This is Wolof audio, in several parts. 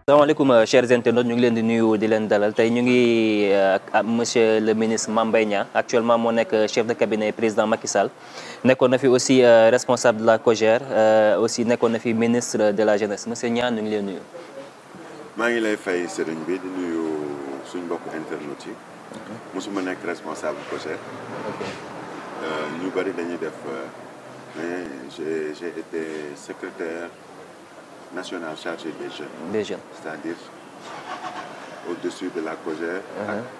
salaamaaleykum chers internautes ñu ngi leen di nuyu di leen dalal tey ñu ngi ak monsieur le ministre Mame Mbaye Niang actuellement moo nekk chef de cabinet président Macky Sall nekkoon na fi aussi responsable de la COJER aussi nekkoon na fi ministre de la jeunesse monsieur Niang ñu ngi leen nuyu. maa ngi lay fay sëriñ bi di nuyu suñ mbokk internautes yi. mosuma nekk responsable COJER. ñu bëri dañuy def mais j'ai été secrétaire national chargé des jeunes. Des jeunes. C'est-à-dire au-dessus de la COJER.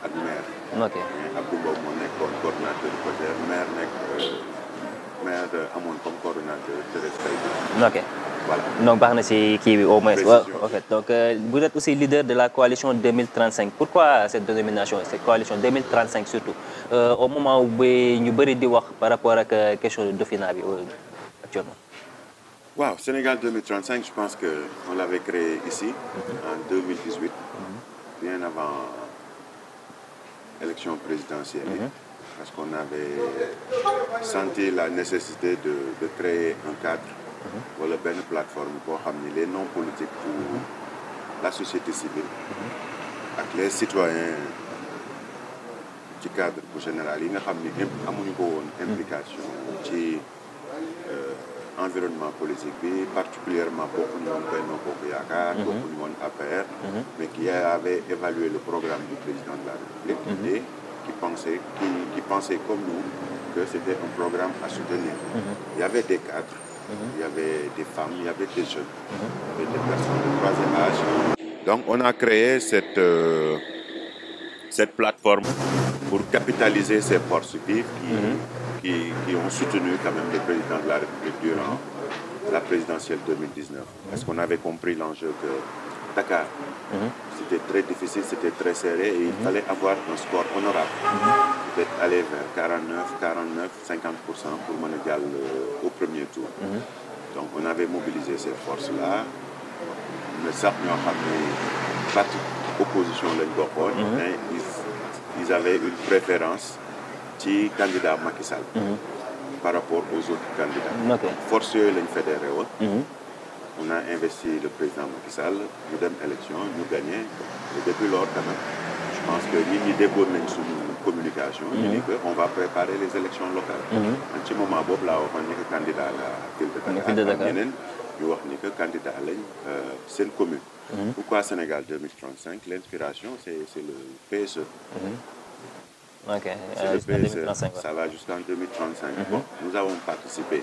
ak maire. ok mais Abdou Mbow moo nekkoon coordonnateur COJER maire nekk maire amoon comme coordonnateur Thérèse Faye. ok voilà donc baax na ci kii bi au moins. Précision. ok donc vous êtes aussi leader de la coalition 2035 pourquoi cette dénomination cette coalition 2035 surtout au moment où ñu bëri di wax par rapport ak question de Dauphinat bi actuellement. Wow, Sénégal 2035, je pense qu'on l'avait créé ici en 2018, bien avant l'élection présidentielle, parce qu'on avait senti la nécessité de créer un cadre ou une plateforme pour ramener les non politiques pour la société civile avec les citoyens du cadre général. Ils n'ont pas implication ci environnement politique bi particulièrement beaucoup ñu woon Benno Bokk Yaakaar beaucoup ñu woon APR mais qui avait évalué le programme du président de la République et qui pensait comme nous que c'était un programme à soutenir. Il y avait des cadres, il y avait des femmes, il y avait des jeunes, il y avait des personnes de troisième âge. Donc on a créé cette plateforme pour capitaliser ces forces vives qui ont soutenu quand même le président de la République durant la présidentielle 2019. Parce qu'on avait compris l'enjeu que Dakar, c'était très difficile, c'était très serré et il fallait avoir un score honorable. Peut-être aller vers 49, 49, 50% pour Monégal au premier tour. Donc on avait mobilisé ces forces-là. Mais ça, nous avons parti opposition mais ils avaient une préférence ci candidat Macky Sall par rapport aux autres candidats. Force yooyu lañ fédéré woon. On a investi le président Macky Sall ñu dem élection ñu gagné et depuis lors quand même je pense que nit ñi déggoon nañ suñu communication. ñu ni que on va préparer les élections locales. ci moment boobu laa waxoon ni que candidat la ville de Dakar ñeneen ñu wax ni que candidat lañ seen commune. Pourquoi Sénégal 2035? L'inspiration c'est le PSE. Ok, c'est le PSE, ça va jusqu'en 2035. Bon, nous avons participé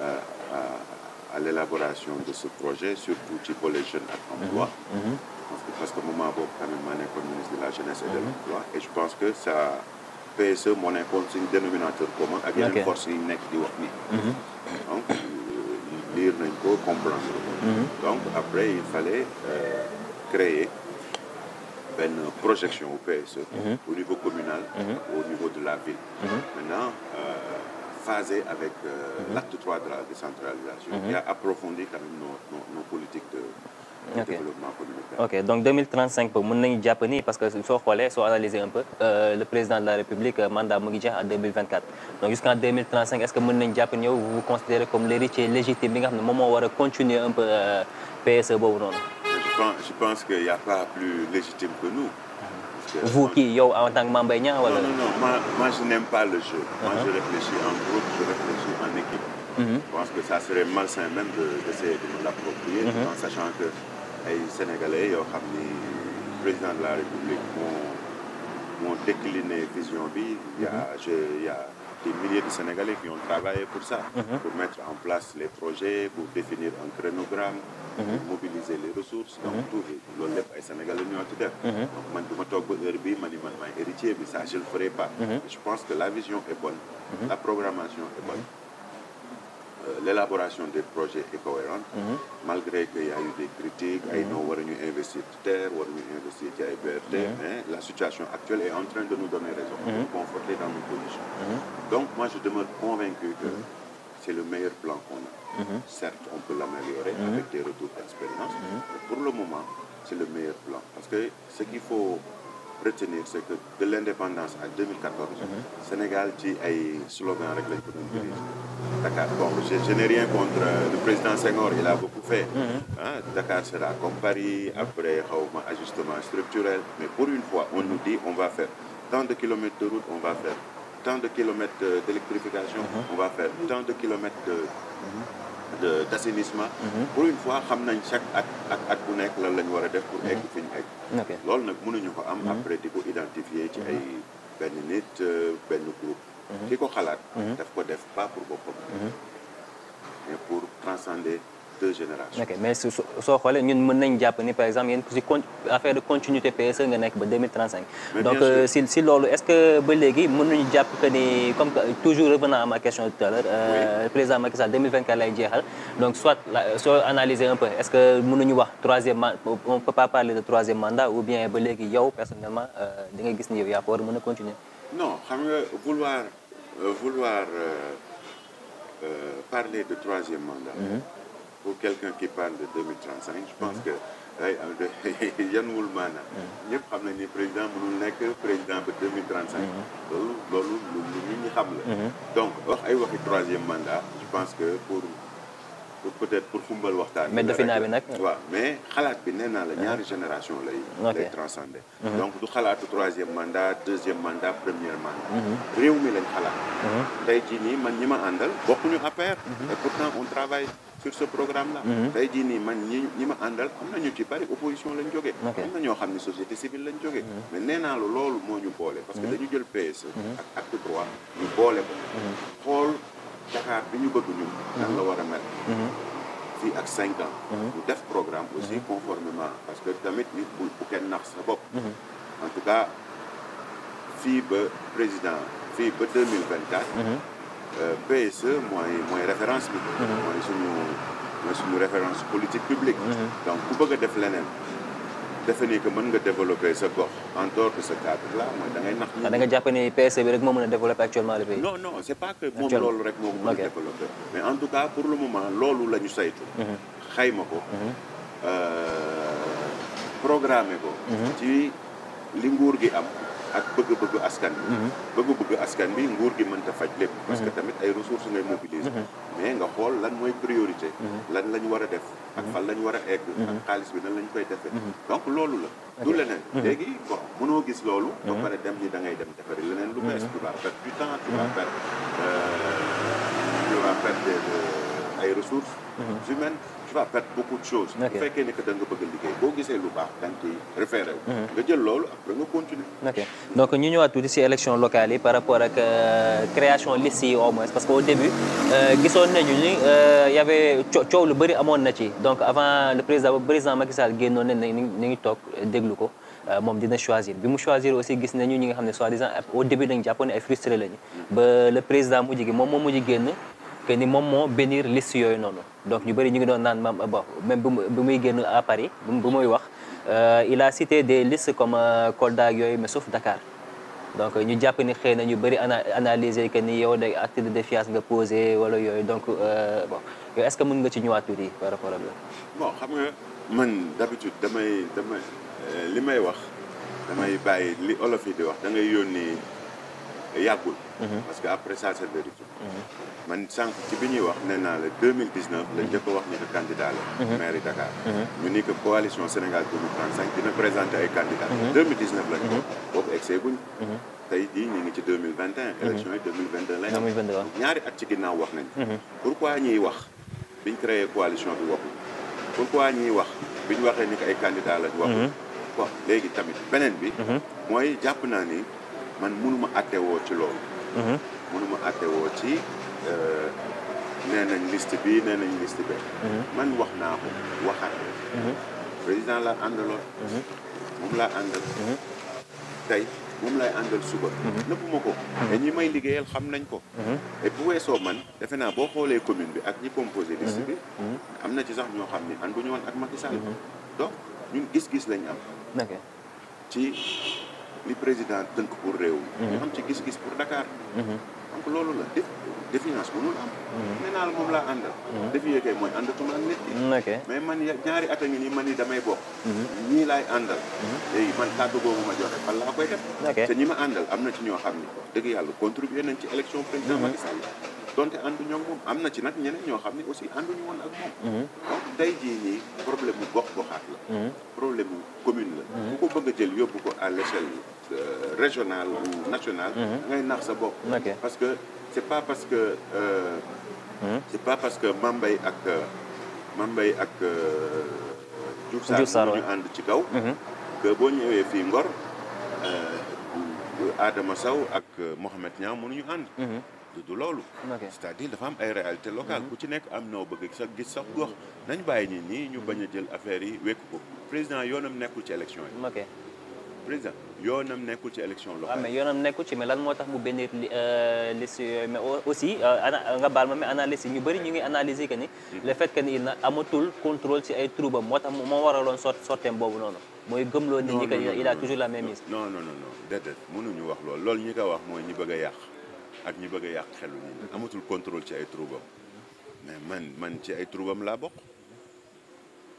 à l'élaboration de ce projet, surtout pour les jeunes à l'emploi. Parce que moment quand même, je suis ministre de la Jeunesse et de l'Emploi. Et je pense que ça, PSE, mon c'est un dénominateur commun avec une force qui est di wax ni. Donc, lire nañ ko, comprendre. Donc, après, il fallait créer une projection au PSE, au niveau communal, au niveau de la ville. Maintenant, phasé avec l'acte 3 de la décentralisation, qui a approfondi quand même nos politiques de développement communautaire. Ok, donc 2035, pour mon japonais, parce que il faut analyser un peu, le président de la République, mandat Mugidja en 2024. Donc jusqu'en 2035, est-ce que mon japonais, vous vous considérez comme l'héritier légitime, le moment où on va continuer un peu PSE? Je pense qu'il n'y a pas plus légitime que nous. Vous qui, en tant que Mame Mbaye Niang? Non, moi je n'aime pas le jeu. Moi je réfléchis en groupe, je réfléchis en équipe. Je pense que ça serait malsain même d'essayer de me l'approprier, en sachant que les Sénégalais, le président de la République, m'ont décliné vision bi. Il y a des milliers de Sénégalais qui ont travaillé pour ça, pour mettre en place les projets, pour définir un chronogramme, pour mobiliser les ressources. Donc tout loolu lépp ay Sénégalais ñoo ci def. Donc man du ma toog ba heure bii man maay héritier bi, ça je le ferai pas. Je pense que la vision est bonne, la programmation est bonne. L'élaboration des projets est cohérente, malgré qu'il y a eu des critiques, nous devons investir terre, nous devons investir à BRT, mais la situation actuelle est en train de nous donner raison, de nous conforter dans nos positions. Donc moi je demeure convaincu que c'est le meilleur plan qu'on a. Certes, on peut l'améliorer avec des retours d'expérience, mais pour le moment, c'est le meilleur plan. Parce que ce qu'il faut retenir c'est que de l'indépendance à 2014 Sénégal ci ay slogan rek lañ ko doon dirige Dakar bon je n'ai rien contre le président Senghor il a beaucoup fait Dakar sera comme Paris après xawma ajustement structurel mais pour une fois on nous dit on va faire tant de kilomètres de route on va faire tant de kilomètres d'électrification on va faire tant de kilomètres d'assainissement pour une fois xam nañ chaque at bu nekk lan la ñu war a def pour egg fi ñu egg loolu nag mënuñu ko am après di ko identifier ci ay benn nit benn groupe ki ko xalaat daf ko def pas pour boppam mais pour transcender deux générations. ok mais soo xoolee ñun mën nañ jàpp ni par exemple yéen si affaire de continuité PSE nga nekk ba 2035. donc si loolu est-ce que ba léegi mën nañu jàpp que ni comme que toujours revenant à ma question tout à l'heure président Macky Sall 2024 lay jeexal donc soit soo analyser un peu est-ce que mënuñu wax on peut pas parler de troisième mandat ou bien ba léegi yow personnellement di nga gis ni yow yaa ko war a mën a continuer. non xam nga vouloir parler de troisième mandat. Pour quelqu'un qui parle de 2035 je pense que yanuwul maanaam ñëpp xam nañ ni président mënul nekk président ba 2035 loolu lu nit ñi xam la donc wax ay waxi troisième mandat je pense que pour peut-être pour xumbal waxtaan mais definaa bi nag waaw mais xalaat bi nee naa la ñaari génération lay transcender donc du xalaatu troisième mandat deuxième mandat premier mandat réew mi lañ xalaat tey jii nii man ñi ma àndal bokkuñu APR et pourtant on travaille sur ce programme là tey jii nii man ñi ma àndal am nañu ci bari opposition lañ jógee am na ñoo xam ne société civile lañ jógee mais nee naa la loolu moo ñu boole parce que dañu jël PSE ak acte 3 ñu boole ko xool Dakar bi ñu bëgg ñun nan la war a mel fii ak 5 ans ñu def programme aussi conformément parce que tamit nit bu kenn nax sa bopp en tout cas fii ba président fii ba 2024 PSE mooy référence bi mooy suñu référence politique publique donc ku bëgg a def leneen defe ni que mën nga développer sa gox en dehors de ce cadre là mooy da ngay nax da nga jàpp ni PSE bi rek moo mën a développer actuellement le pays non c'est pas que moom loolu rek moo ko mën a développer mais en tout cas pour le moment loolu la ñu saytu xayma ko programmer ko ci li nguur gi am ak bëgg-bëgg askan bi bëgg-bëgg askan bi nguur gi mënta faj lépp parce que tamit ay ressources ngay mobiliser mais nga xool lan mooy priorité lan la ñu war a def ak fan la ñu war a egg ak xaalis bi nan la ñu koy defee donc loolu la du leneen léegi bon mënoo gis loolu ba pare dem ni da ngay dem defari leneen lu bees tu vas perdre du temps tu vas perdre ay ressources humaines tu vas perdre beaucoup de choses bu fekkee ni que da nga bëgg a liggéey boo gisee lu baax da nga ciy référé wu nga jël loolu après nga continuer ok donc ñu ñëwaat tuuti ci élection locale yi par rapport ak création liste yi au moins parce que au début gisoon nañu ni y avait coow lu bëri amoon na ci donc avant le président Macky Sall génnoon ne ni ngi toog déglu ko moom dina choisir bi mu choisir aussi gis nañu ñi nga xam ne soi-disant au début dañu jàppoon ne ay frustré lañu ba le président mujj gi moom moo mujj génn que ni moom moo bénir liste yooyu noonu donc ñu bëri ñu ngi doon naan bon même bu muy génn à Paris bu muy wax il a cité des listes comme Kolda ak yooyu mais sauf Dakar donc ñu jàpp ni xëy na ñu bëri analyser que ni yow day acte de défiance nga posé wala yooyu donc bon yow est-ce que mën nga ci ñëwaat tuuti par rapport ak loolu. bon xam nga man d'habitude damay li may wax damay bàyyi li olof yi di wax da ngay yónni yàggul. parce que après ça c'est vérifié. man sànq ci bi ñuy wax nee naa la 2019 la njëkk a wax ni que candidat la. mairie Dakar. ñu ni que coalition Sénégal 2035 dina présenter ay candidats. 2019 la ñu ko boobu egsee guñ. tey jii ñu ngi ci 2021. élection yi 2022 lay am. ñaari at ci ginnaaw wax nañ. pourquoi ñuy wax biñ créé coalition bi waxul. pourquoi ñuy wax biñ waxee ni que ay candidats lañ waxul. bon léegi tamit beneen bi. mooy jàpp naa ni man mënuma attewoo ci loolu. mënuma attewoo ci. nee nañ liste bi nee nañ liste bi man wax naa ko waxaat président la àndaloon moom laa àndal tey moom lay àndal suba nëbbuma ko te ñi may liggéeyal xam nañ ko et bu weesoo man defe naa boo xoolee commune bi ak ñi composé liste bi am na ci sax ñoo xam ni ànduñu woon ak Macky Sall donc ñun gis-gis lañ am ci li président tënk pour réew mi ñu am ci gis-gis pour Dakar donc loolu la défiance mënul am. nee naa la moom laa àndal. défier kay mooy àndatuma ak nit ki. mais man ñaari at a ngi nii man ni damay bokk. ñii laay àndal. léegi man kàddu googu ma joxe fan laa koy def. te ñi ma àndal am na ci ñoo xam ni dëgg yàlla contribuer nañ ci élection président Macky Sall. donte ànduñu ak moom am na ci nag ñeneen ñoo xam ne aussi ànduñu woon ak moom. donc tey jii nii problème mu gox-goxaat la. problème mu commune la. bu ko bëgg a jël yóbbu ko à l'échelle régionale ou nationale. ngay nax sa bopp. parce que c'est pas parce que Mambay ak Diouf Sarr ñu ànd ci kaw. que boo ñëwee fii Ngor Adama Sow ak Mohamed Niang mënuñu ànd. du loolu. c'est-à-dire dafa am ay réalité locale ku ci nekk am noo bëgg sa gis sax gox nañ bàyyi nit ñi ñu bañ a jël affaire yi wekk ko président yoonam nekkul ci élection yi. président yoonam nekkul ci élection locale. mais yoonam nekkul ci mais lan moo tax mu benn liste yooyu mais aussi nga baal ma mais analyse yi ñu bëri ñu ngi analyser que ni. le fait que ni il na amatul contrôle ci ay troubam moo tax moo waraloon sorteem boobu noonu. mooy gëmloo nit ñi que il a toujours la même mise. non déedéet mënuñu wax loolu ñi ko wax mooy ñi bëgg a yàq. ak ñi bëgg a yàq xelu ñi amatul contrôle ci ay troubam mais man ci ay troubam laa bokk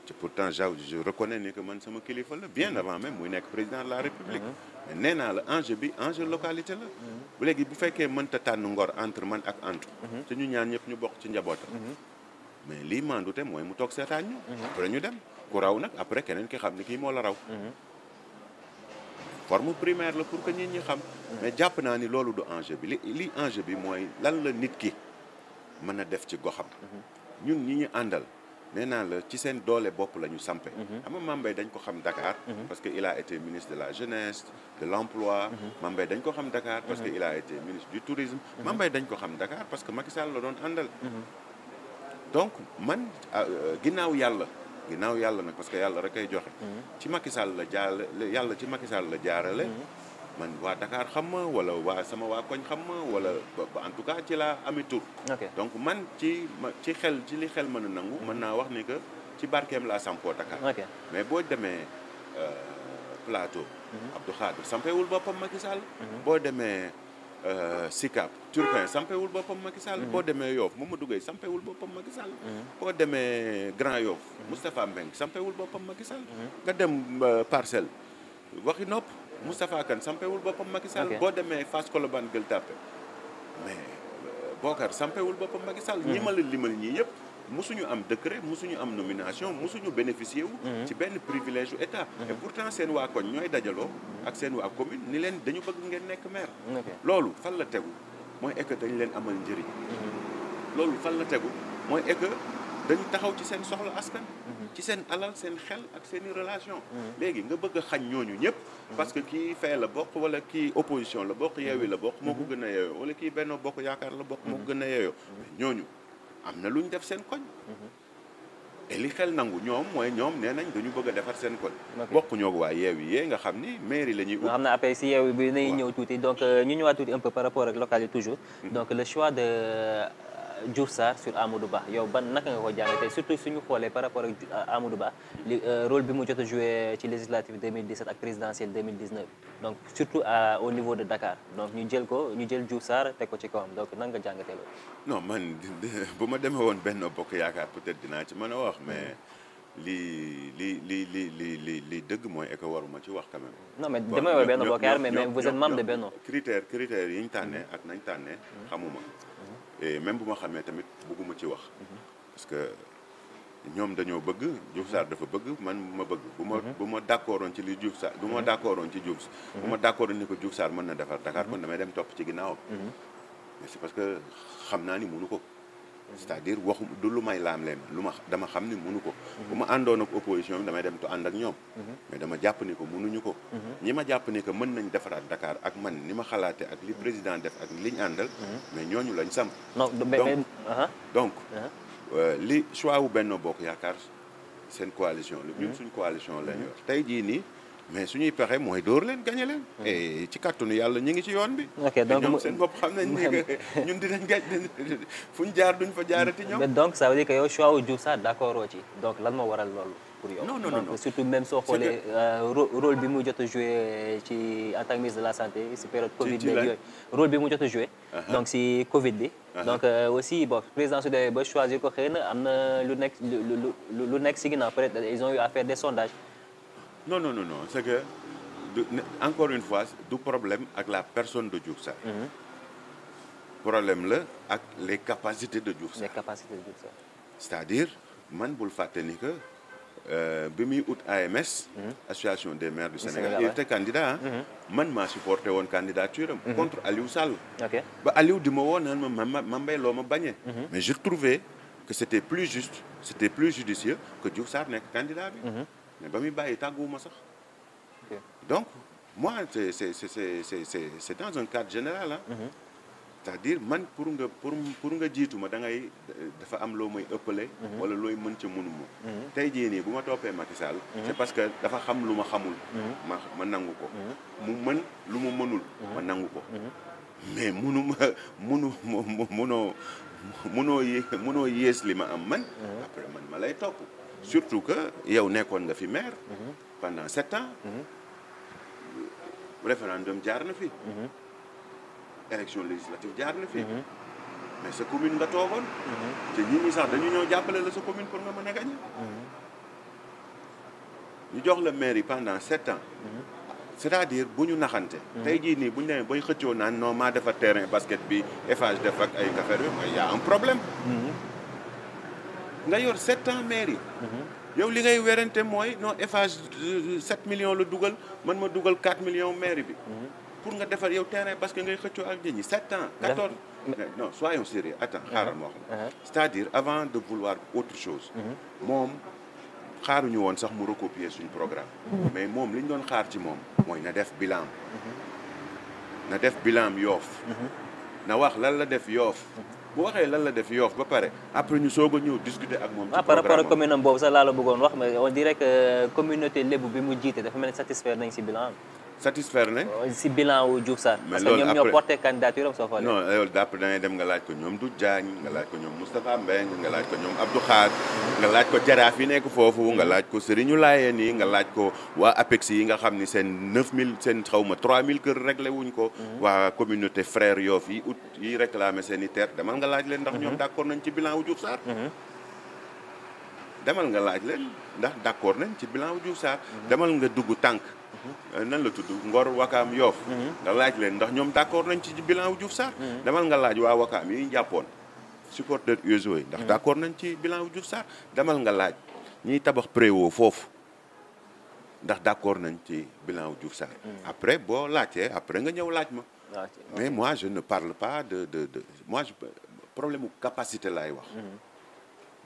te pourtant je reconnais ni que man sama kilifa la bien avant même muy nekk président de la république mais nee naa la enjeu bi enjeu localité la bu léegi bu fekkee mënta tànn Ngor entre man ak Antou te ñu ñaan ñëpp ñu bokk ci njabootam mais lii mandute mooy mu toog seetaan ñu après ñu dem ku raw nag après keneen ki xam ni kii moo la raw forme primaire la pour que nit ñi xam mais jàpp naa ni loolu du enjeu bi li enjeu bi mooy lan la nit ki mën a def ci goxam ñun ñi ñu àndal nee naa la ci seen doole bopp la ñu sampe xam nga Mame Mbaye dañ ko xam Dakar parce que il a été ministre de la jeunesse de l'emploi Mame Mbaye dañ ko xam Dakar parce que il a été ministre du tourisme Mame Mbaye dañ ko xam Dakar parce que Macky Sall la doon àndal donc man ginnaaw yàlla nag parce que yàlla rek ay joxe ci Macky Sall la jaarale yàlla ci Macky Sall la jaarale man waa Dakar xam ma wala sama waa koñ xam ma wala en tout cas ci laa ami tur donc man ci li xel mën a nangu mën naa wax ni que ci barkeem laa sampoo Dakar mais boo demee Plateau Abdou Khadre sampewul boppam Macky Sall boo demee Sicap Turpin sampewul boppam Macky Sall boo demee Yoff Mamadou Gueye sampewul boppam Macky Sall boo demee Grand Yoff Moustapha Mbengue sampewul boppam Macky Sall nga dem Parcelles waxi nopp Moustapha Kane sampewul boppam Macky Sall boo demee Fass Colobane Gueule Tapée mais Bokar sampewul boppam Macky Sall ñi ma la limal ñii yëpp musuñu am décret musuñu am nomination musuñu bénéficier wu ci benn privilège u état et pourtant seen waa koñ ñooy dajaloo ak seen waa commune ni leen dañu bëgg ngeen nekk maire loolu fan la tegu mooy que dañu leen amal njëriñ loolu fan la tegu mooy que dañu taxaw ci seen soxla askan ci seen alal seen xel ak seen i relation léegi nga bëgg a xañ ñooñu ñëpp parce que kii fee la bokk wala kii opposition la bokk yeewi la bokk moo ko gën a yeeyoo wala kii Benno Bokk Yaakaar la bokk moo ko gën a yeeyoo ñooñu am na lu ñu def seen koñ et li xel nangu ñoom mooy ñoom nee nañ dañu bëgg a defar seen koñ bokk ñoo waa yeewi yee nga xam ni mairie la ñuy ut nga xam ne après si yeewi bi nañu ñëw tuuti donc ñu ñëwaat tuuti un peu par rapport ak local yi toujours donc le choix de Diouf Sarr sur Amadou Ba yow ban naka nga ko jàngatee surtout suñu xoolee par rapport ak Amadou Ba rôle bi mu jot a joué ci législative 2017 ak présidentielle 2019 donc surtout au niveau de Dakar donc ñu jël Diouf Sarr teg ko ci kawam donc nan nga jàngatee loolu. non man bu ma demee woon Benno Bokk Yaakaar peut-être dinaa ci mën a wax mais li dëgg mooy que waruma ci wax quand même. non mais damay woon Benno Bokk Yaakaar mais vous êtes membre de Benno. critères yi ñu tànnee ak nañ tànnee xamuma. et même bu ma xamee tamit bëgguma ci wax parce que ñoom dañoo bëgg Diouf Sarr dafa bëgg man ma bëgg bu ma d'accordoon ci li Diouf Sarr bu ma d'accordoon ci Diouf bu ma d'accordoon ni ko Diouf Sarr mën na defar Dakar kon damay dem topp ci ginnaawam mais c'est parce que xam naa ni mënu ko c'est-à-dire waxu du lu may laam leen dama xam ni mënu ko bu ma àndoon ak opposition bi damay dem to ànd ak ñoom mais dama jàpp ni ko mënuñu ko ñi ma jàpp ni que mën nañ defaraat Dakar ak man ni ma xalaate ak li président def ak li ñu àndal mais ñooñu lañ samp donc li choix wu Benno Bokk Yaakaar seen coalition la ñun suñ coalition lañ yor tey jii nii mais suñuy pexe mooy dóor leen gañe leen et ci kàttanu yàlla ñu ngi ci yoon bi donc ñoom seen bopp xam nañ ni que ñun dinañ gañ fu ñu jaar duñ fa jaarati ñoom donc ça veut dire que yow choix wu Diouf Sarr d'accord oo ci donc lan moo waral loolu pour yow non surtout même soo xoolee rôle bi mu jot a joué ci en tant que ministre de la santé si période Covid beeg yooyu rôle bi mu jot a joué donc si Covid bi. donc aussi bon président su dee ba choisir ko xëy na am na lu nekk lu nekk si ginnaaw peut-être ils ont eu à faire des sondages. non c'est que encore une fois du problème ak la personne de Diouf Sarr. problème la ak les capacités de Diouf Sarr. les capacités de Diouf Sarr. c'est-à-dire man bul fàtte ni que bi muy ut AMS. association des maires du Sénégal il était candidat man maa supporté woon candidature am. contre Aliou Sall. ok ba Aliou di ma woo naan ma mbay loo ma bañee. mais je trouvais que c'était plus juste c'était plus judicieux que Diouf Sarr nekk candidat bi. mais ba muy bàyyi tàgguwuma sax. donc moi c'est dans un cadre général c'est-à-dire man pour nga jiitu ma da ngay dafa am loo may ëppale. wala looy mën ca mënuma. tey jii nii bu ma toppee Macky Sall. c'est parce que dafa xam lu ma xamul. ma nangu ko. mu mën lu ma mënul. ma nangu ko. mais munoo yées li ma am man. après man ma lay topp. surtout que yow nekkoon nga fi maire. pendant 7 ans. référendum jaar na fi. élection législative jaar na fi. mais sa commune nga toogoon. te nit ñi sax dañu ñëw jàppale la sa commune pour nga mën a gagner. ñu jox la maire yi pendant 7 ans. c'est-à-dire bu ñu naxante. tey jii nii bu ñu demee bay xëccoo naan non maa defar terrain basket bi Eiffage def ak ay affaire yooyu y a un problème. nga yor 7 ans maire yi. yow li ngay werante mooy non Eiffage 7 millions la dugal man ma dugal 4 millions maire bi. pour nga defar yow terrain parce que ngay xëccoo ak nit ñi 7 ans 14 non soyons sérieux attends xaaral moo xam c'est-à-dire avant de vouloir autre chose moom xaaruñu woon sax mu recopier suñu programme mais moom li ñu doon xaar ci moom mooy na def bilan Yoff na wax lan la def Yoff bu waxee lan la def Yoff ba pare après ñu soog a ñëw discuter ak moom ci programme par rapport ak commune am boobu sax laa la bëggoon wax mais on dirait que communauté lébu bi mu jiite dafa mel ni satisfaire nañ si bilan satisfaire nañ. si bilan wu Diouf Sarr. parce que ñoom ñoo porté candidature am soo xoolee. non loolu d'après da ngay dem nga laaj ko ñoom Doudou Diagne nga laaj ko ñoom Moustapha Mbengue nga laaj ko ñoom Abdou Khad nga laaj ko jaraaf yi nekk foofu nga laaj ko Serigne Laye nii nga laaj ko waa APEX yi nga xam ni seen 9000 seen xaw ma 3000 kër réglé wuñ ko. waa communauté frère Yoff yi yi réclamé seen i terre demal nga laaj leen ndax ñoom d'accord nañ ci bilan wu Diouf Sarr. demal nga laaj leen ndax d'accord nañ ci bilan wu Diouf Sarr. demal nga dugg tànk. nan la tudd Ngor Wakaam Yoff nga laaj leen ndax ñoom d'accord nañ ci bilan wu Diouf Sarr. demal nga laaj waa Wakaam yi ñu jàppoon supporter USO yi ndax d'accord nañ ci bilan wu Diouf Sarr. demal nga laaj ñiy tabax préwo foofu ndax d'accord nañ ci bilan wu Diouf Sarr. après boo laajtee après nga ñëw laaj ma. mais moi je ne parle pas de moi problème mu capacité laay wax.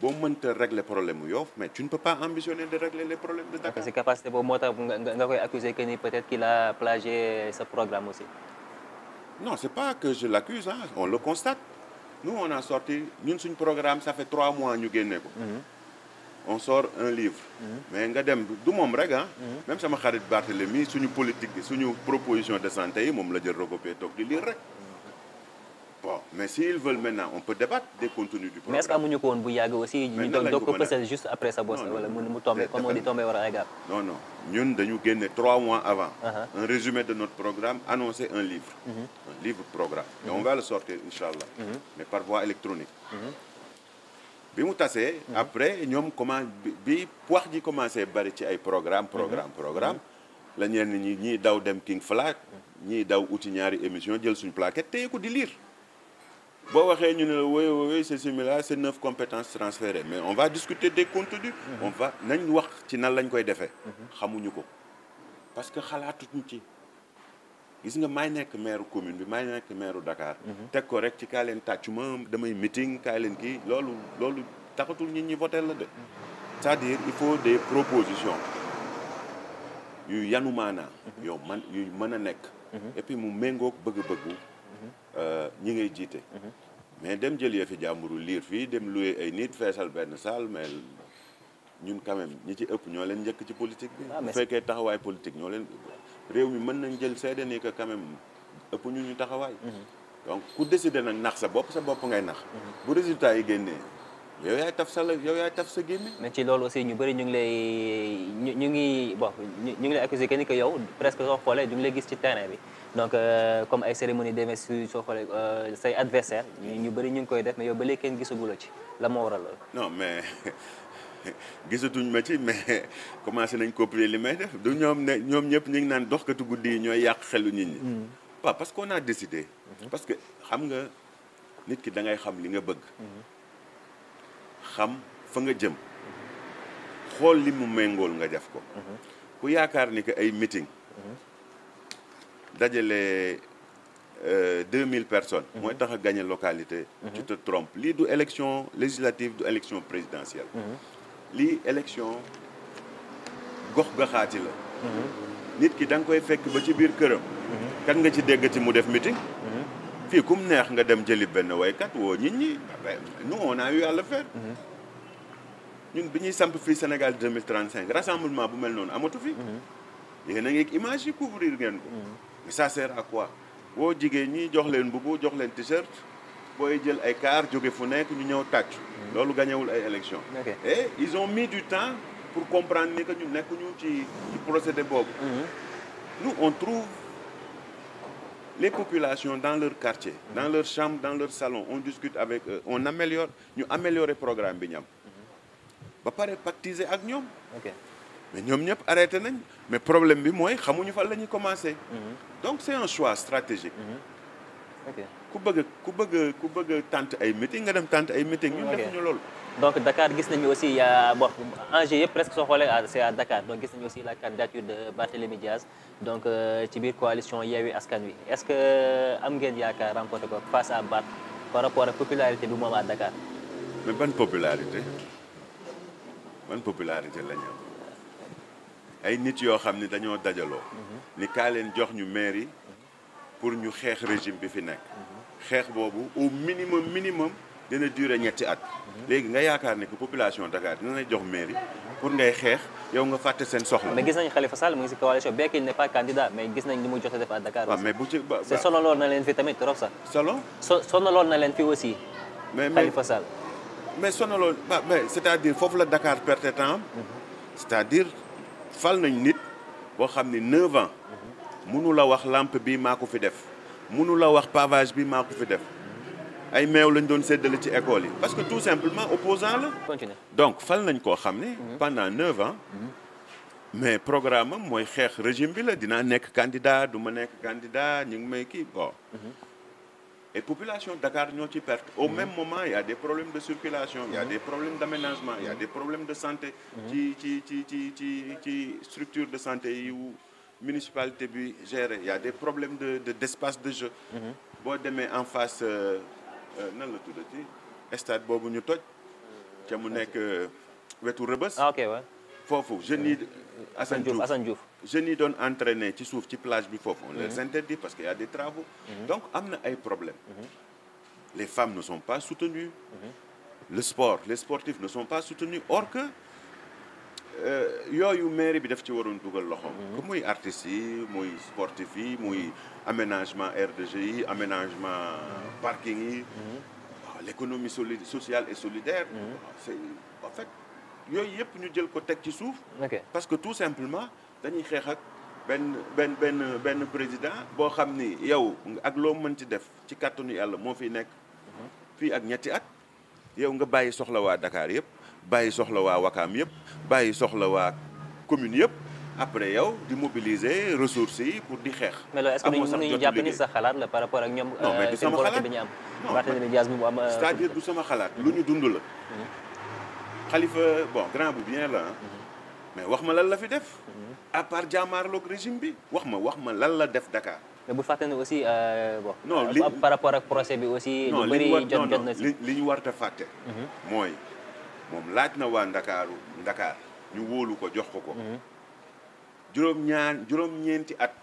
boo mënta régler problème mu Yoff mais tu ne peux pas ambitionner de régler les problèmes de Dakar. parce que capacité boobu moo tax nga koy accuser que ni peut-être qu'il a plagié ce programme aussi. non c'est pas que je l'accuse on le constate nous on a sorti ñun suñ programme ça fait 3 mois ñu génne ko. on sort un livre. mais nga dem du moom rek même sama xarit Barthélémy suñu politique suñu proposition de santé yi moom la jël recopier toog di lire rek. bon mais s'ils veulent maintenant on peut débattre des contenus du programme. mais est-ce que amuñu ko woon bu yàgg aussi. ñu doog ko fësal juste après sa bosse. wala mu tombé comme on dit tombé war a égal. non ñun dañu génne 3 mois avant. un résumé de notre programme annoncer un livre. un livre programme. et on va le sortir inchallah. mais par voie électronique. bi mu tasee. après ñoom bi wax ji commencé bari ci ay programme la ñenn ñii daw dem King Fahd ñii daw uti ñaari émission jël suñu plaquette téye ko di lire. boo waxee ñu ne la oui c'est similaire c'est 9 compétences transférées mais on va discuter des contenus. nañ wax ci nan lañ koy defee. xamuñu ko parce que xalaatuñu ci. gis nga maay nekk maire commune bi maay nekk maire Dakar. teg ko rek ci kaa leen tàccu ma damay meeting kaa leen kii loolu taxatul nit ñi voter la de. c'est-à-dire il faut des propositions yu yanu maanaa. yu mën a nekk. et puis mu méngoog bëgg-bëggu. ñi ngay jiite. mais dem jëlee fi jàmburu liir fii dem louer ay nit feesal benn salle mais ñun quand même ñi ci ëpp ñoo leen njëkk ci politique bi. bu fekkee taxawaay politique ñoo leen réew mi mën nañ jël seede ni que quand même ëpp ñu taxawaay. donc ku décider nag nax sa bopp ngay nax. bu résultat yi génnee yow yaay taf sa génne. mais ci loolu aussi ñu bëri ñu ngi lay accuser que ni que yow presque soo xoolee ñu ngi lay gis ci terrain bi. donc comme ay cérémonie d'investiture soo xoolee say adversaire ñu bëri ñu ngi koy def mais yow ba léegi kenn gisagula ci la moo waral loolu. non mais gisatuñ ma ci mais commencé nañ copier li may def du ñoom ne ñoom ñëpp ñu ngi naan doxkatu guddi yi ñooy yàq xelu nit ñi. waaw parce qu'on a décidé. parce que xam nga nit ki da ngay xam li nga bëgg. xam fa nga jëm. xool li mu méngool nga def ko. ku yaakaar ni que ay meeting. dajale 2000 personnes. mooy tax a gagné localité. tu te trompes lii du élection législative du élection présidentielle. lii élection gox gaxaati la. nit ki da nga koy fekk ba ci biir këram. kan nga ci déggati mu def meeting. fii kum neex nga dem jëli benn waykat woo nit ñi nous on a eu à le faire. ñun bi ñuy samp fii Sénégal 2035 rassemblement bu mel noonu amatu fi. yéen a ngi image yi couvrir ngeen ko. mais ça sert à quoi boo jigéen ñi jox leen mbubu jox leen t-shirt booy jël ay car jóge fu nekk ñu ñëw tàccu. loolu gañewul ay élections. et ils ont mis du temps pour comprendre ni que ñu nekkuñu ci procédé boobu. nous on trouve les populations dans leur quartier. dans leur chambre dans leur salon on discute avec eux on améliore ñu améliorer programme bi ñu am. ba pare pactiser ak ñoom. mais ñoom ñëpp arrêté nañ mais problème bi mooy xamuñu fan la ñuy commencer. donc c'est un choix stratégique. ku bëgg tànt ay meeting nga dem tànt ay meeting. ñun defuñu loolu. donc Dakar gis nañu aussi bon enjeu yëpp presque soo xoolee c'est à Dakar donc gis nañu aussi la candidature de Barthélémy Diaz donc ci biir coalition Yewwi Askan Wi est-ce que am ngeen yaakaar remporter ko face à Barth par rapport ak popularité bi moom à Dakar. mais ban popularité la ñu am ay nit yoo xam ni dañoo dajaloo. ni kaa leen jox ñu mairie pour ñu xeex régime bi fi nekk. xeex boobu au minimum dina durer ñetti at. léegi nga yaakaar ne que population Dakar dina lay jox mairie pour ngay xeex yow nga fàtte seen soxla. mais gis nañu Khalifa Sall mu ngi ci coalition bien qu'il n'est pas candidat mais gis nañ ni muy joxe def à Dakar. waaw mais bu ci c'est sonaloon na leen fi tamit trop sax. sonaloon na leen fi aussi. mais Khalifa Sall. mais sonaloon mais c'est-à-dire foofu la Dakar perte temps. c'est-à-dire fal nañ nit boo xam ni 9 ans. mënu la wax lampe bi maa ko fi def. mënu la wax pavage bi maa ko fi def. ay meew lañ doon séddale ci école yi parce que tout simplement opposant la. donc fal nañ koo xam ne. pendant 9 ans. mais programme am mooy xeex régime bi la dinaa nekk candidat du ma nekk candidat ñu ngi may kii bon. et population Dakar ñoo ci perte au même moment il y a des problèmes de circulation il y a des problèmes d'aménagement il y a des problèmes de santé. ci structure de santé yu municipalité bi géré il y a des problèmes d'espace de jeu. boo demee en face. nan la tuddati stade boobu ñu toj ca mu nekk wetu Rebeuss. ok waaw. foofu jeunes yi. Assane Diouf jeunes yi doon entraîner ci suuf ci plage bi foofu. on les interdit parce qu'il y a des travaux. donc am na ay problèmes. les femmes ne sont pas soutenues. les sportifs ne sont pas soutenus or que yooyu mairie bi daf ci waroon dugal loxoom. que muy artistes yi muy sportifs yi muy aménagement aire de jeu yi aménagement parking yi. l'économie sociale et solidaire. c'est en fait yooyu yëpp ñu jël ko teg ci suuf. parce que tout simplement dañuy xeex ak benn président boo xam ni yow ak loo mën ci def ci kàttanu yàlla moo fiy nekk. fii ak ñetti at yow nga bàyyi soxla waa Dakar yëpp bàyyi soxla waa Wakaam yëpp bàyyi soxla waa commune yëpp après yow di mobiliser ressources yi pour di xeex. mais loolu est-ce que mënuñu jàpp ni sa xalaat la par rapport ak ñoom. non mais du sama xalaat bi ñu am. Barthélémy Diaz bi mu am. c'est-à-dire du sama xalaat lu ñu dund la. Khalifa bon grand bu bien la mais wax ma lan la fi def. à part jàmmaarloog régime bi wax ma lan la def Dakar. mais bu fàtte ne aussi bon. non par rapport ak procès bi aussi. non lu bëri jot na si li ñu war a fàtte. mooy moom laaj na waa Dakar ñu wóolu ko jox ko. juróom-ñeenti at.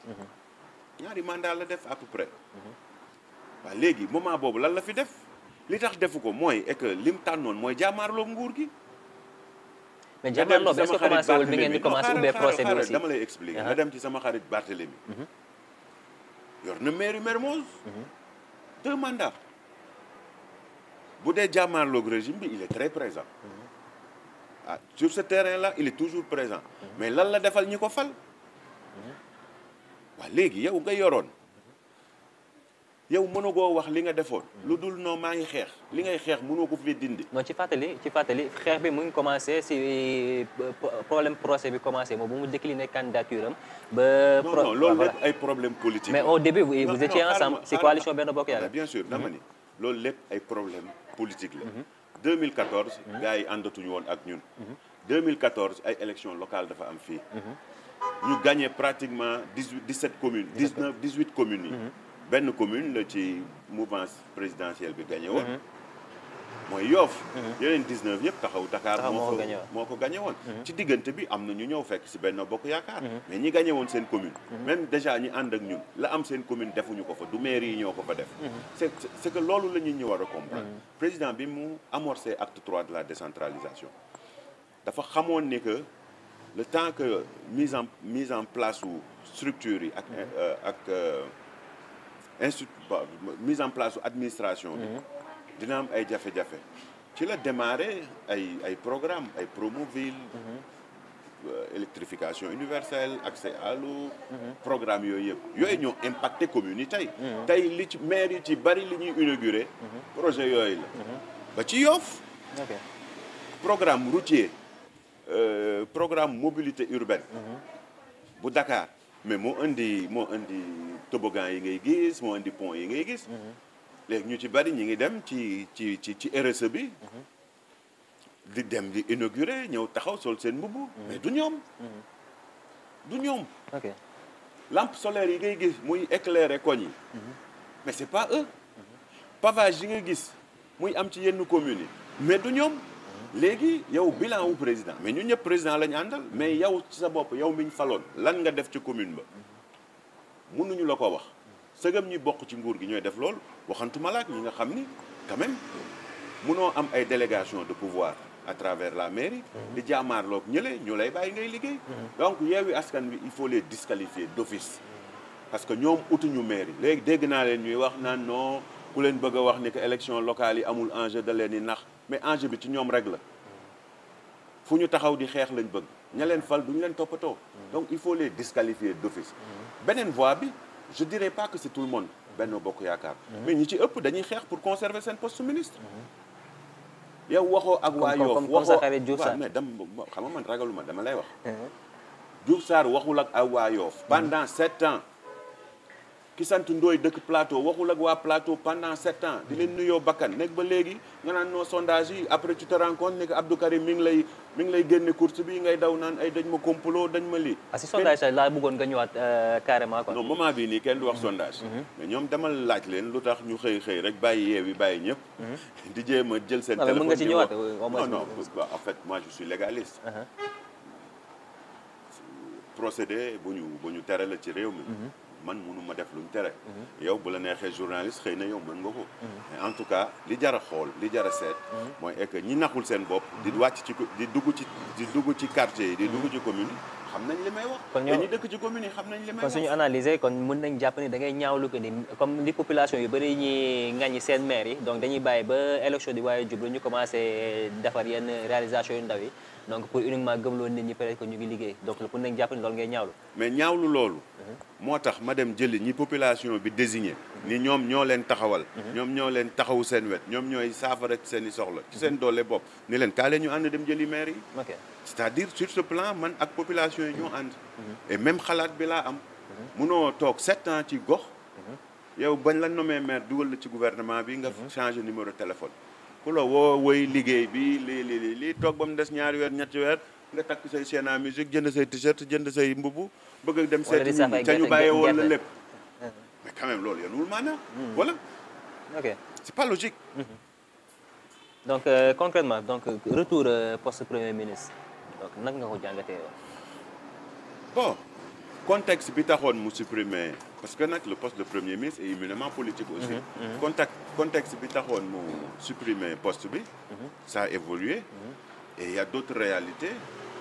ñaari mandat la def à peu près. waaw léegi moment boobu lan la fi def li tax defu ko mooy et que lim tànnoon mooy jàmmaarloo nguur gi. mais jàmmaarloo est-ce que commencé wul bi ngeen di commencé ubbee procès bi aussi dama lay expliquer. nga dem ci sama xarit Barthélémy. yor na mairie Mermoz. 2 mandats. bu dee jàmmaarloog régime bi il est très présent. sur ce terrain-là il est toujours présent. mais lan la defal ñi ko fal. waaw léegi yow nga yoroon yow mënagoo wax li nga defoon lu dul non maa ngi xeex li ngay xeex mënoo ko fi dindi. non ci fàttali xeex bi mu ngi commencé si problème procès bi commencé moom bu mu décliné candidature am ba. non loolu lépp ay problème politique. mais au début vous étiez ensemble si coalition Benno Bokk Yaakaar. bien sûr dama ni loolu lépp ay problème politique la. 2014. gars yi àndatuñu woon ak ñun. 2014 ay élections locales dafa am fii. ñu gagné pratiquement 17 communes 18 communes yi. benn commune la ci mouvance présidentielle bi gagné woon. mooy Yoff. yeneen 19 yëpp taxaw Dakar moo ko gagné woon. ci diggante bi am na ñu ñëw fekk si Benno Bokk Yaakaar. mais ñi gagné woon seen commune. même déjà ñi ànd ak ñun la am seen commune defuñu ko fa du maire yi ñoo ko fa def. c'est que loolu la nit ñi war a comprendre. président bi mu amorcé acte 3 de la décentralisation dafa xamoon ni que le temps que mise en place su structure yi ak mise en place su administration bi. dina am ay jafe-jafe ci la démarré ay programme ay Promoville. électrification universelle accès à l'eau. programme yooyu yëpp ñoo impacté communes yi tey. tey li ci maire yi ci bari li ñuy inauguré. projet yooyu la. ba ci Yoff. programme routier programme mobilité urbaine. bu Dakar mais moo indi toboggan yi ngay gis moo indi pont yi ngay gis. léegi ñu ci bari ñi ngi dem ci RSE bi. di dem di inaugurer ñëw taxaw sol seen mbubb. mais du ñoom. ok lampe solaire yi ngay gis muy éclairer koñ yi. mais c'est pas eux. pavage yi ngay gis muy am ci yenn communes yi mais du ñoom. léegi yow bilan wu président mais ñun ñëpp président la ñu àndal mais yow ci sa bopp yow mi ñu faloon lan nga def ci commune ba mënuñu la ko wax. sëgëm ñi bokk ci nguur gi ñooy def loolu waxantuma la ak ñi nga xam ni quand même mënoo am ay délégation de pouvoir à travers la mairie. di jaamaarloog ñële ñu lay bàyyi ngay liggéey. donc Yewwi Askan Wi il faut les disqualifier d'office. parce que ñoom utuñu mairie léegi dégg naa leen ñuy wax naan non ku leen bëgg a wax ni que élection locale yi amul enjeu da leen di nax mais enjeu bi ci ñoom rek la. fu ñu taxaw di xeex lañ bëgg ña leen fal duñu leen toppatoo. donc il faut les disqualifier d'office. beneen voie bi. je dirais pas que c'est tout le monde Benno Bokk Yaakaar. mais ñi ci ëpp dañuy xeex pour conserver seen poste ministre. yow waxoo ak waa Yoff waxoo waaw mais xam nga man ragaluma dama lay wax. Diouf Sarr waxul ak waa Yoff pendant 7 ans. ki sant Ndoye dëkk Plateau waxul ak waa Plateau pendant 7 ans di leen nuyoo bakkan nekk ba léegi nga naan noo sondage yi après tu te rends compte ne que Abdou Karim mi ngi lay génne course bi ngay daw naan ay dañ ma complot dañ ma lii. si sondage laa bëggoon nga ñëwaat carrément quoi. non moment bii nii kenn du wax sondage. mais ñoom demal laaj leen lu tax ñu xëy rek bàyyi Yewwi bàyyi ñëpp. di jéem a jël seen téléphone. mën nga ci ñëwaat non en fait moi je suis légaliste. procédé bu ñu tere la ci réew mi. man mënuma def luñ tere. yow bu la neexee journaliste xëy na yow mën nga ko. mais en tout cas li jar a xool li jar a seet. mooy que ñi naxul seen bopp. di wàcc ci di dugg ci quartier yi di dugg ci commune yi xam nañ li may wax. kon ñi dëkk ci commune yi xam nañ li may wax. kon suñu analyser kon mën nañ jàpp ni da ngay ñaawlu ko ni comme li population yu bëri ñi ŋaññi seen maire yi donc dañuy bàyyi ba élection di waaye jublu ñu commencé defar yenn réalisation yu ndaw yi. donc pour uniquement gëmloo nit ñi peut-être que ñu ngi liggéey donc pour nañ jàpp ni loolu ngay ñaawlu. mais ñaawlu loolu. moo tax ma dem jëli ñi population bi désigné. ni ñoom ñoo leen taxawal. ñoom ñoo leen taxawu seen wet ñoom ñooy saafara ci seen i soxla. ci seen doole bopp ni leen kaa leen ñu ànd dem jëli maire yi. ok c'est-à-dire sur ce plan man ak population yi ñoo ànd. et même xalaat bi laa am. munoo toog 7 ans ci gox. yow bañ la nommé maire dugal la ci gouvernement bi nga changer numéro téléphone. ku la woo woy liggéey bi lii toog ba mu des ñaari weer ñetti weer nga takk say chaîne à musique jënd say t-shirt jënd say mbubu bëgg a dem seeti ñi ca ñu bàyyee woon la lépp mais quand même loolu yéen wul maanaam voilà ok c'est pas logique donc concrètement donc retour poste premier ministre donc naka nga ko jàngatee bon contexte bi taxoon mu supprimer parce que nag le poste de premier ministre est éminemment politique aussi. contexte bi taxoon mu supprimer poste bi. ça a évolué. et il y a d'autres réalités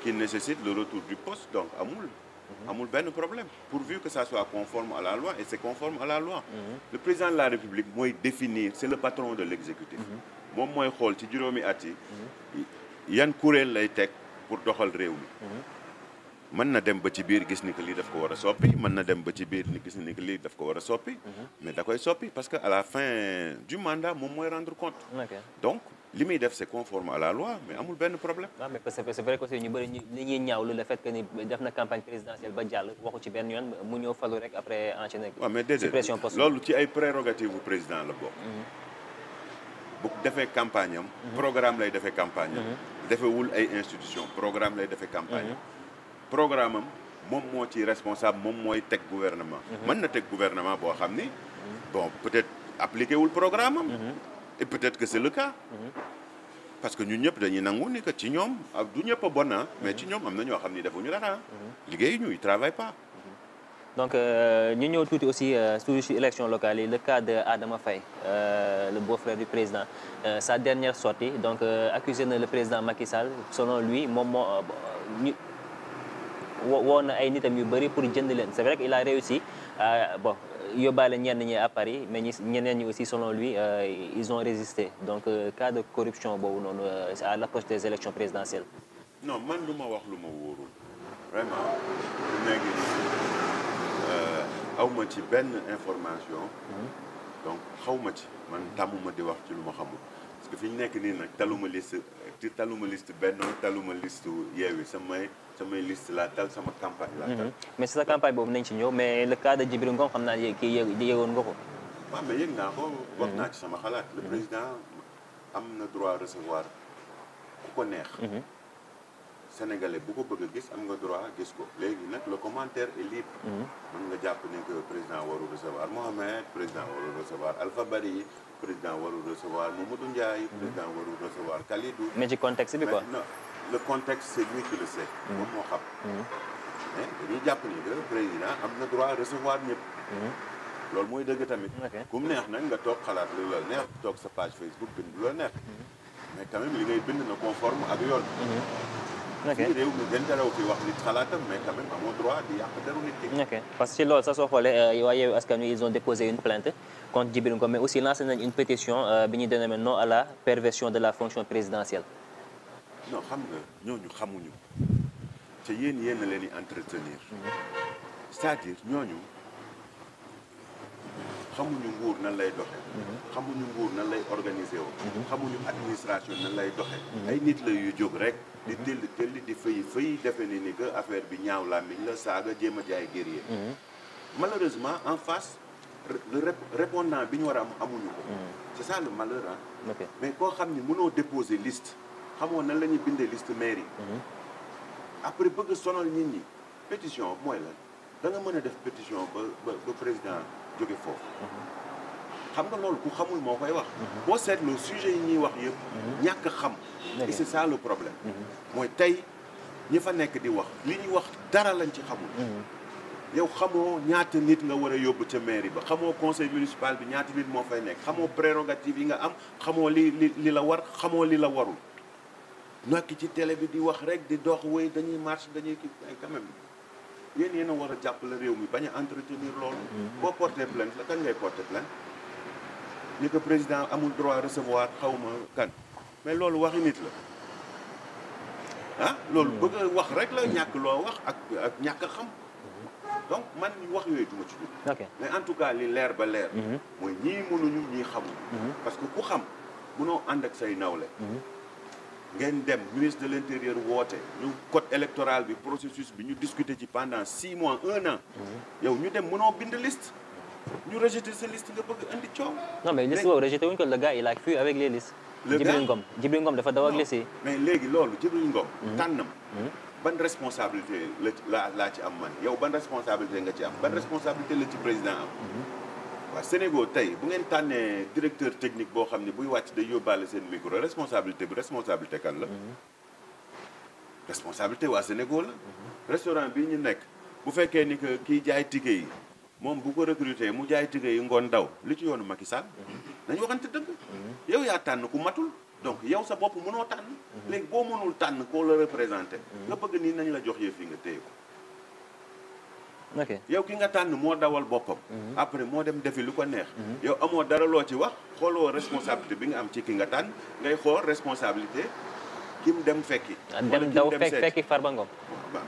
qui nécessitent le retour du poste donc amul benn problème pourvu que ça soit conforme à la loi et c'est conforme à la loi. le président de la République mooy définir c'est le patron de l'exécutif. moom mooy xool ci juróomi at yi. yan kuréel lay teg pour doxal réew mi. mën na dem ba ci biir gis ni que lii daf ko war a soppi mën na dem ba ci biir ni gis ni que lii daf ko war a soppi. mais da koy soppi parce que à la fin du mandat moom mooy rendre compte. donc li muy def c'est conforme à la loi mais amul benn problème. waaw mais c'est vrai que aussi ñu bëri li ñuy ñaawlu le fait que ni def na campagne présidentielle ba jàll waxu ci benn yoon mu ñëw falu rek après enchaîner. waaw mais déedéet loolu ci ay prérogatives bu président la bokk. bu defee campagne am. programme lay defee campagne am. defewul ay institution programme lay defee campagne am. programme am moom moo ci responsable moom mooy teg gouvernement. mën na teg gouvernement boo xam ni. bon peut-être appliqué wul programme am. et peut-être que c'est le cas. parce que ñun ñëpp dañuy nangu ni que ci ñoom du ñëpp a bon mais ci ñoom am na ñoo xam ni defuñu dara. liggéeyuñu ils travaillent pas. donc ñu ñëw tuuti aussi toujours ci élection locale yi le cas de Adama Faye le beau-frère du président sa dernière sortie donc accusé na le président Macky Sall selon lui moom moo ñu woo na ay nitam yu bëri pour jënd leen c'est vrai qu'il a réussi bon yóbbaale ñenn ñi à Paris mais ñeneen ñi aussi selon lui ils ont résisté donc cas de corruption boobu noonu à l'approche des élections présidentielles. non man lu ma wax lu ma wóorul vraiment léegi awma ci benn information. donc xawma ci man tàmmuma di wax ci lu ma xamul parce que fi ñu nekk nii nag taluma liste Benno taluma liste Yewwi samay liste laa tal sama campagne laa tal. mais si sa campagne boobu nañ ci ñëw mais le cas de Djibril Ngom xam naa kii yëgoon nga ko. waaw mais yëg naa ko. wax naa ci sama xalaat. le président am na droit recevoir ku ko neex. Sénégalais bu ko bëgg a gis am nga droit gis ko léegi nag le commentaire est libre. mën nga jàpp ne que président warul recevoir Mohamed président warul recevoir Alpha Bari président warul recevoir Mamadou Ndiaye. président warul recevoir Kalidou. mais ci contexte bi quoi. non le contexte c'est lui qui le sait. moom moo xam. mais dañuy jàpp ni que président am na droit recevoir ñëpp. loolu mooy dëgg tamit. ku mu neex nag nga toog xalaat lu la neex toog sa page Facebook bind lu la neex. mais quand même li ngay bind na conforme ak yoon. fii réew mi gën daraw fi wax nit xalaatam mais quand même amoo droit di yàq deru nit ki. ok parce que ci loolu sax soo xoolee waa Yewwi Askan Wi ils ont déposé une plainte contre Djibril Ngom mais aussi lancé nañ une pétition bi ñuy dénommé non à la perversion de la fonction présidentielle. non xam nga ñooñu xamuñu te yéen a leen di entretenir. c'est-à-dire ñooñu xamuñu nguur nan lay doxe xamuñu nguur nan lay organisé woo. xamuñu administration nan lay doxe ay nit la yu jóg rek. di tëll di fëy defe ni que affaire bi ñaaw làmmiñ la saaga jéem a jaay guerrier. malheureusement en face le répondant bi ñu war a am amuñu ko. c'est ça le malheur mais koo xam ni mënoo déposer liste xamoo nan la ñuy bindee liste mairie. après bëgg sonal nit ñi pétition mooy la da nga mën a def pétition ba président jóge foofu. xam nga loolu ku xamul moo koy wax. boo seetloo sujet yi ñuy wax yëpp. ñàkk xam. et c'est ça le problème. mooy tey ñi fa nekk di wax li ñuy wax dara lañ ci xamul. yow xamoo ñaata nit nga war a yóbbu ca mairie ba xamoo conseil municipal bi ñaata nit moo fay nekk xamoo prérogative yi nga am xamoo li la war xamoo li la warul. nokki ci télé bi di wax rek di dox wéy dañuy marche dañuy kii quand même yéen a war a jàppale réew mi bañ a entretenir loolu. boo porter plainte la kan ngay porter plainte. ni que président amul droit recevoir xawma kan mais loolu waxi nit la loolu bëgg a wax rek la ñàkk loo wax ak ñàkk a xam donc man wax yooyu duma ci dugg. mais en tout cas li leer ba leer. mooy ñii mënuñu ñii xamuñu. parce que ku xam mënoo ànd ak say nawle. ngeen dem ministre de l'intérieur woote ñu code électoral bi processus bi ñu discuter ci pendant 6 mois 1 an. yow ñu dem mënoo bind liste. ñu rejeté sa liste nga bëgg andi coow. non mais liste boobu rejeté wuñ ko le gars il a fui avec les listes. Djibril Ngom dafa daw ak liste yi. mais léegi loolu Djibril Ngom. tànnam. ban responsabilité laa ci am man yow ban responsabilité nga ci am ban responsabilité la ci président am. waaw Sénégal tey bu ngeen tànnee directeur technique boo xam ne buy wàcc day yóbbaale seen micro responsabilité kan la. responsabilité waa Sénégal la. restaurant bii ñu nekk bu fekkee ni que kii jaay ticket yi. moom bu ko recruter mu jaay tigé yi ngoon daw li ci yoonu Macky Sall. dañu waxante dëgg. yow yaa tànn ku matul donc yow sa bopp mënoo tànn. léegi boo mënul tànn koo la représenté. nga bëgg nii nañ la jox yëf yi nga téye ko. ok yow ki nga tànn moo dawal boppam. après moo dem defi lu ko neex. yow amoo dara loo ci wax xooloo responsabilité bi nga am ci ki nga tànn ngay xool responsabilité kim dem fekki. dem daw fekki Farba Ngom.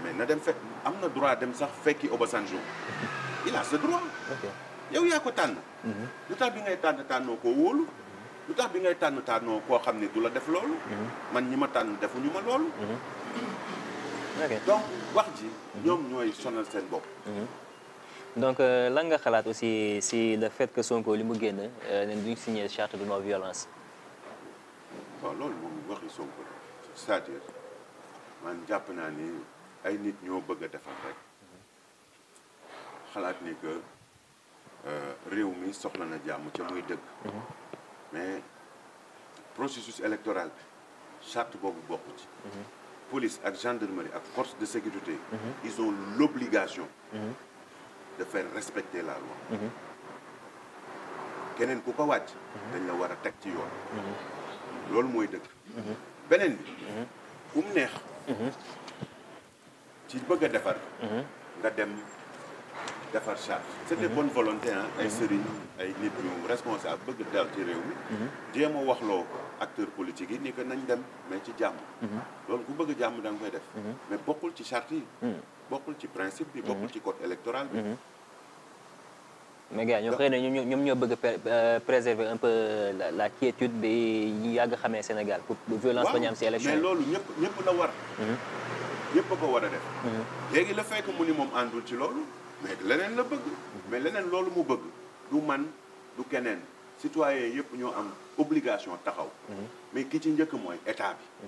mais na dem fekk am na droit dem sax fekki Obasanjo. il a ce droit. yow yaa ko tànn. lu tax bi ngay tànnoo koo wóolu. lu tax bi ngay tànnoo koo xam ne du la def loolu. man ñi ma tànn defuñu ma loolu. donc wax ji ñoom ñooy sonal seen bopp. donc lan nga xalaat aussi si le fait que Sonko li mu génn ne duñ signé charte de non violence. waaw loolu moom waxi Sonko la c'est-à-dire man jàpp naa ni ay nit ñoo bëgg a defar rek xalaat ni que réew mi soxla na jàmm ca muy dëgg. mais processus électoral bi charte boobu bokku ci. police ak gendarmerie ak force de sécurité. ils ont l'obligation de faire respecter la loi. keneen ku ko wàcc. dañ la war a teg ci yoon. loolu mooy dëgg. beneen bi. ku mu neex. ci bëgg a defar. nga dem defar charte. c'est de bonne volonté ay sëriñ ay nit ñu responsable bëgg dal ci réew mi. jéem a waxloo acteurs politiques yi ni que nañ dem mais ci jàmm. loolu ku bëgg jàmm da nga koy def. mais bokkul ci charte yi. bokkul ci principe bi bokkul ci code électoral bi. mais gars ñoo xëy na ñoom ñoo bëgg a préserver un peu la quiétude bi ñu yàgg xamee Sénégal pour violence bañ am si élection mais loolu ñëpp la war. ñëpp a ko war a def. léegi la fekk mu ni moom àndul ci loolu mais leneen la bëgg. mais leneen loolu mu bëgg du man du keneen citoyen yëpp ñoo am obligation taxaw. mais ki ci njëkk mooy état bi.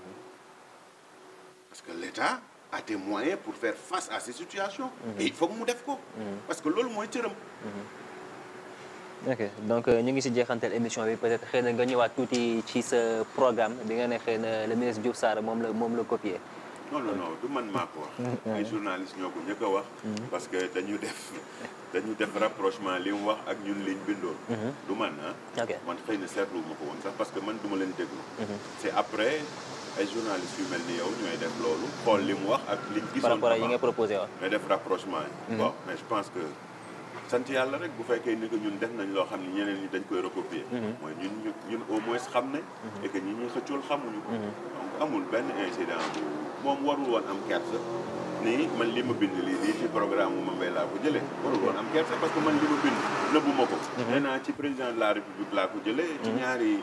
parce que l'état a des moyens pour faire face à ces situations. et il faut que mu def ko. parce que loolu mooy cëram. ok donc ñu ngi si jeexantal émission bi peut-être xëy na nga ñëwaat tuuti ci sa programme bi nga ne xëy na le ministre Diouf Sarr moom la copier. non du man maa ko wax. ay journalistes ñoo ko njëkk a wax. parce que dañu def rapprochement li mu wax ak ñun liñ bindoon. du man ok man xëy na seetlu ma ko woon sax parce que man du ma leen déglu. c'est après ay journalistes yu mel ni yow ñooy def loolu. xool li mu wax ak liñ gisoon. par rapport ak yi nga proposé waaw. mais def rapprochement yi. bon mais je pense que. sant yàlla rek bu fekkee ni que ñun def nañ loo xam ne ñeneen ñi dañ koy recopier. mooy ñun au moins xam ne. et que ñi ñuy xëccool xamuñu. donc amul benn incident bu moom warul woon am kersa. nii man li ma bind lii ci programme mu Mame Mbaye laa ko jëlee. warul woon am kersa parce que man li ma bind nëbbu ma ko. nee naa ci président de la république laa ko jëlee. ci ñaari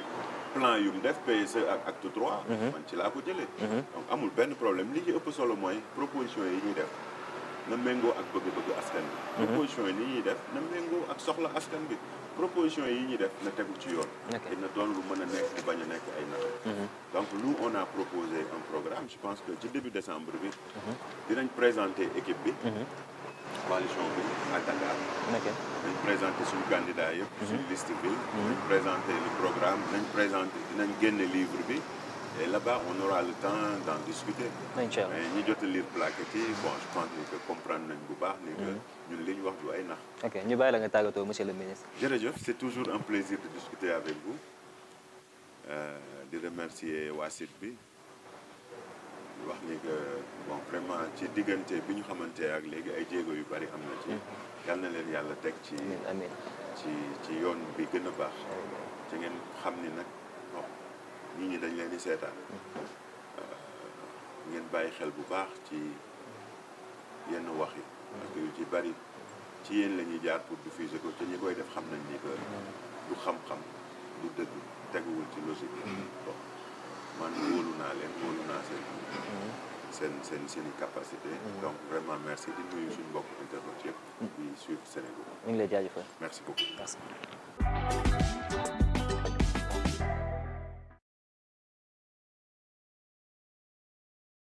plan yu mu def PSE ak acte 3. man ci laa ko jëlee. donc amul benn problème li ci ëpp solo mooy proposition yi ñuy def. na méngoo ak bëgg-bëgg askan bi. proposition yi ni ñuy def na méngoo ak soxla askan bi. proposition yi ñuy def na tegu ci yoon. te na doon lu mën a nekk di bañ a nekk ay nax. donc nous on a proposé un programme je pense que ci début décembre bi. dinañ présenter équipe bi. coalition bi à Dakar. nañ présenter suñu candidat yëpp. suñu liste bi. nañ présenter le programme dinañ génne livre bi. et là-bas on aura le temps d'en discuter. incha allah mais ñi jot a lire plaquettes yi bon je pense que comprendre nañ bu baax. ni que ñun li ñu wax du ay nax. ok ñu bàyyi la nga tàggatoo monsieur le ministre. jërëjëf c'est toujours un plaisir de discuter avec vous di remercier waa site bi di wax ni que bon vraiment ci diggante bi ñu xamante ak léegi ay jéego yu bari am na ci. yal na leen yàlla teg ci. amiin ci yoon bi gën a baax. ci ngeen xam ni nag. nit ñi dañ leen di seetaan ngeen bàyyi xel bu baax ci yenn wax yi parce que yu ci bari ci yéen la ñuy jaar pour diffuser ko te ñi koy def xam nañ ni que du xam-xam du dëgg teguwul ci logique bon man wóolu naa leen wóolu naa seen i capacité donc vraiment merci di nuyu suñu mbokk internet yëpp di suivre Sénégal ñu ngi lay jaajëfal merci beaucoup merci